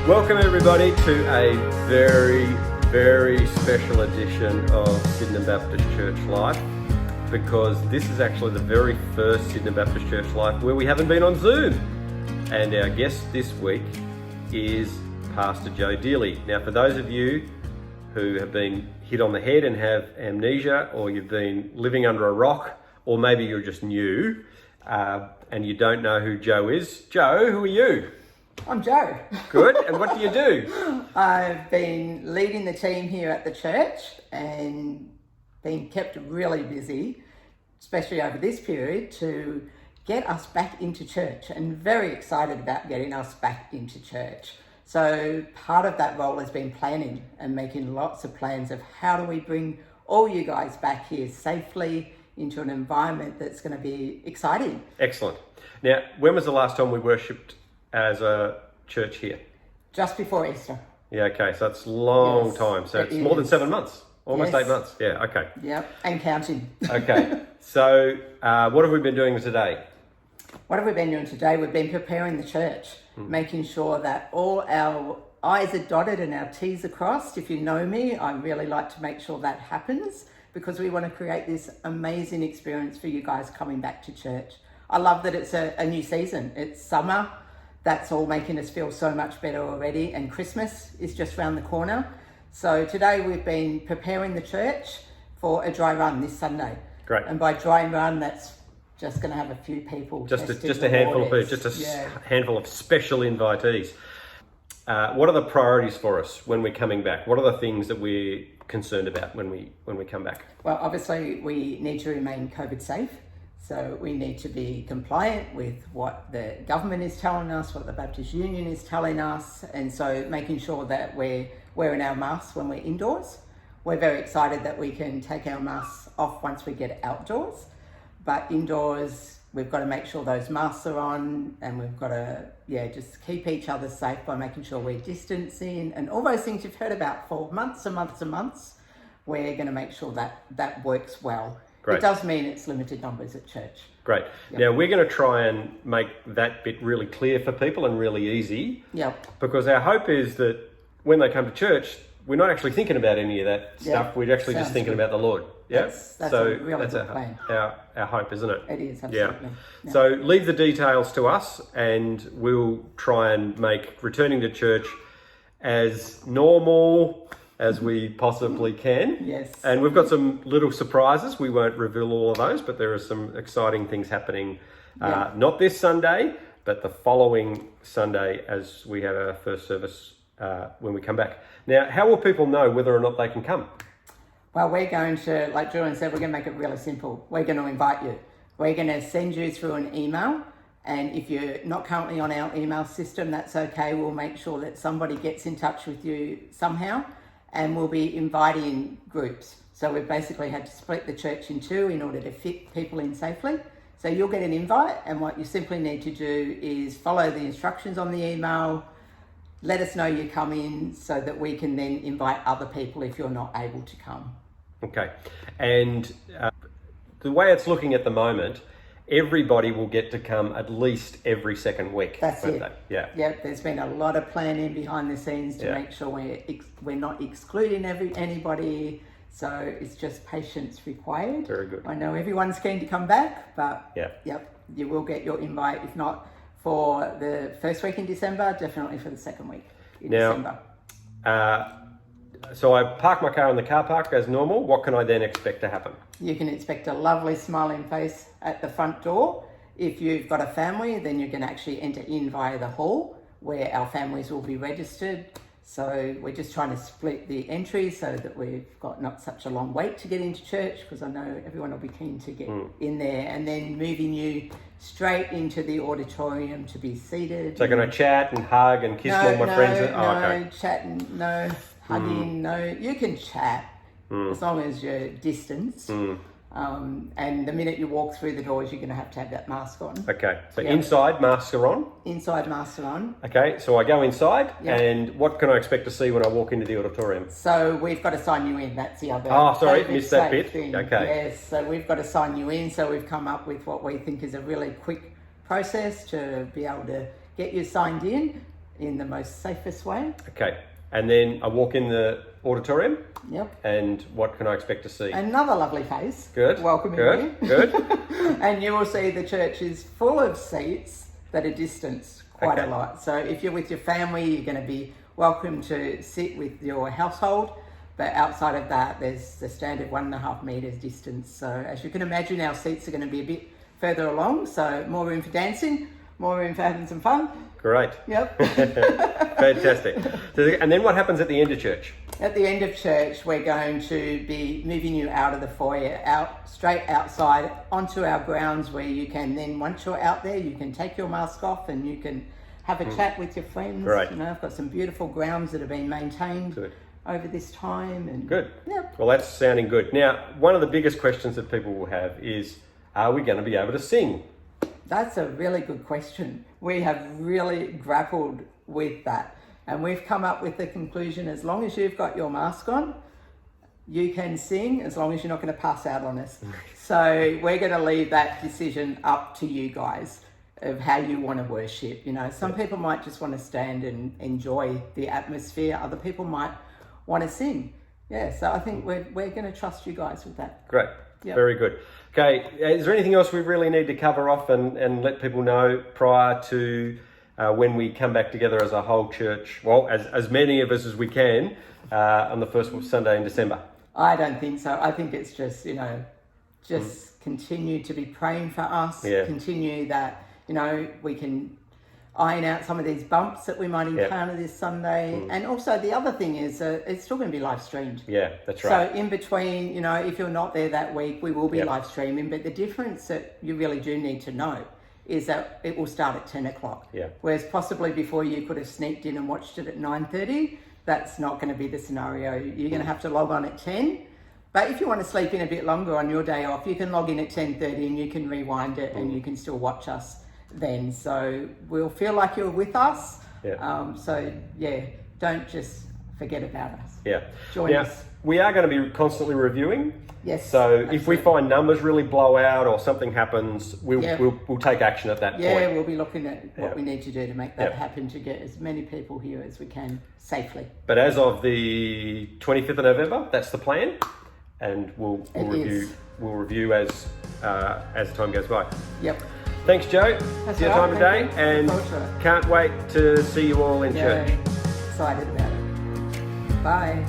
Welcome everybody to a very, very special edition of Sydenham Baptist Church Life, because this is actually the very first Sydenham Baptist Church Life where we haven't been on Zoom. And our guest this week is Pastor Joe Dealy. Now, for those of you who have been hit on the head and have amnesia, or you've been living under a rock, or maybe you're just new and you don't know who Joe is. Joe, who are you? I'm Joe. Good. And what do you do? I've been leading the team here at the church and been kept really busy, especially over this period, to get us back into church, and very excited about getting us back into church. So part of that role has been planning and making lots of plans of how do we bring all you guys back here safely into an environment that's going to be exciting. Excellent. Now, when was the last time we worshipped as a church here? Just before Easter. Yeah, okay, so it's a long time. So it's more than 7 months, almost 8 months. Yeah, okay. Yep, and counting. Okay, so what have we been doing today? What have we been doing today? We've been preparing the church, making sure that all our I's are dotted and our T's are crossed. If you know me, I really like to make sure that happens, because we want to create this amazing experience for you guys coming back to church. I love that it's a new season. It's summer. That's all making us feel so much better already. And Christmas is just around the corner. So today we've been preparing the church for a dry run this Sunday. Great. And by dry run, that's just going to have a few people. Just a handful of people, just a handful of special invitees. What are the priorities for us when we're coming back? What are the things that we're concerned about when we come back? Well, obviously we need to remain COVID safe. So we need to be compliant with what the government is telling us, what the Baptist Union is telling us. And so making sure that we're wearing our masks when we're indoors. We're very excited that we can take our masks off once we get outdoors. But indoors, we've got to make sure those masks are on, and we've got to, just keep each other safe by making sure we're distancing and all those things you've heard about for months and months and months. We're going to make sure that works well. Great. It does mean it's limited numbers at church. Great. Yep. Now, we're going to try and make that bit really clear for people and really easy. Yep. Because our hope is that when they come to church, we're not actually thinking about any of that stuff. We're actually just thinking about the Lord. Yeah. That's a really good plan. Our hope, isn't it? It is, absolutely. Yeah. So leave the details to us, and we'll try and make returning to church as normal as we possibly can. Yes. And we've got some little surprises. We won't reveal all of those, but there are some exciting things happening, not this Sunday, but the following Sunday as we have our first service when we come back. Now, how will people know whether or not they can come? Well, we're going to, like Julian said, we're going to make it really simple. We're going to invite you. We're going to send you through an email. And if you're not currently on our email system, that's okay. We'll make sure that somebody gets in touch with you somehow. And we'll be inviting groups. So we've basically had to split the church in two in order to fit people in safely. So you'll get an invite, and what you simply need to do is follow the instructions on the email, let us know you come in so that we can then invite other people if you're not able to come. Okay. And the way it's looking at the moment, everybody will get to come at least every second week. That's it. Yeah. Yeah. There's been a lot of planning behind the scenes to make sure we're not excluding anybody. So it's just patience required. Very good. I know everyone's keen to come back, but you will get your invite. If not for the first week in December, definitely for the second week in December. So I park my car in the car park as normal. What can I then expect to happen? You can expect a lovely smiling face at the front door. If you've got a family, then you can actually enter in via the hall where our families will be registered. So we're just trying to split the entry so that we've got not such a long wait to get into church, because I know everyone will be keen to get in there, and then moving you straight into the auditorium to be seated. So can I chat and hug and kiss all my friends? No, chatting, no. Hugging, no. You can chat as long as you're distanced. And the minute you walk through the doors, you're going to have that mask on. Okay, so inside, masks are on? Inside, masks are on. Okay, so I go inside, and what can I expect to see when I walk into the auditorium? So we've got to sign you in, that's the other missed that bit. thing. Okay. Yes, so we've got to sign you in, so we've come up with what we think is a really quick process to be able to get you signed in. in the most safest way. Okay. And then I walk in the auditorium. Yep. And what can I expect to see? Another lovely face. Good. Welcoming Good. you. Good. And you will see the church is full of seats that are distanced quite Okay. a lot. So if you're with your family, you're going to be welcome to sit with your household. But outside of that, there's the standard 1.5 metres distance. So as you can imagine, our seats are going to be a bit further along. So more room for dancing, more room for having some fun. Great. Yep. Fantastic. And then what happens at the end of church? At the end of church, we're going to be moving you out of the foyer, out straight outside onto our grounds, where you can then, once you're out there, you can take your mask off and you can have a chat with your friends. Right. You know, I've got some beautiful grounds that have been maintained Good. over this time. And Good. Yep. Well, that's sounding good. Now, one of the biggest questions that people will have is, are we going to be able to sing? That's a really good question. We have really grappled with that. And we've come up with the conclusion, as long as you've got your mask on, you can sing, as long as you're not going to pass out on us. So we're going to leave that decision up to you guys of how you want to worship. You know, some people might just want to stand and enjoy the atmosphere. Other people might want to sing. Yeah, so I think we're going to trust you guys with that. Great. Yep. Very good. Okay, is there anything else we really need to cover off and let people know prior to when we come back together as a whole church? Well, as many of us as we can on the first Sunday in December. I don't think so. I think it's just, you know, continue to be praying for us. Yeah. Continue that, you know, we can iron out some of these bumps that we might encounter this Sunday. And also the other thing is it's still going to be live streamed. Yeah, that's right. So in between, you know, if you're not there that week, we will be live streaming. But the difference that you really do need to know is that it will start at 10 o'clock. Yeah. Whereas possibly before you could have sneaked in and watched it at 9:30. That's not going to be the scenario. You're going to have to log on at 10. But if you want to sleep in a bit longer on your day off, you can log in at 10:30 and you can rewind it and you can still watch us then. So we'll feel like you're with us. Yeah. So yeah, don't just forget about us. Yeah. Join now, us. we are going to be constantly reviewing. Yes. So if we absolutely. find numbers really blow out or something happens, we'll take action at that Yeah, point. we'll be looking at what Yeah. we need to do to make that Yeah. happen, to get as many people here as we can safely. But as of the 25th of November, that's the plan, and we'll review as time goes by. Yep. Thanks, Joe, That's for your all time right, today, thank you. and Look forward to it. can't wait to see you all in Yeah, church. excited about it. Bye.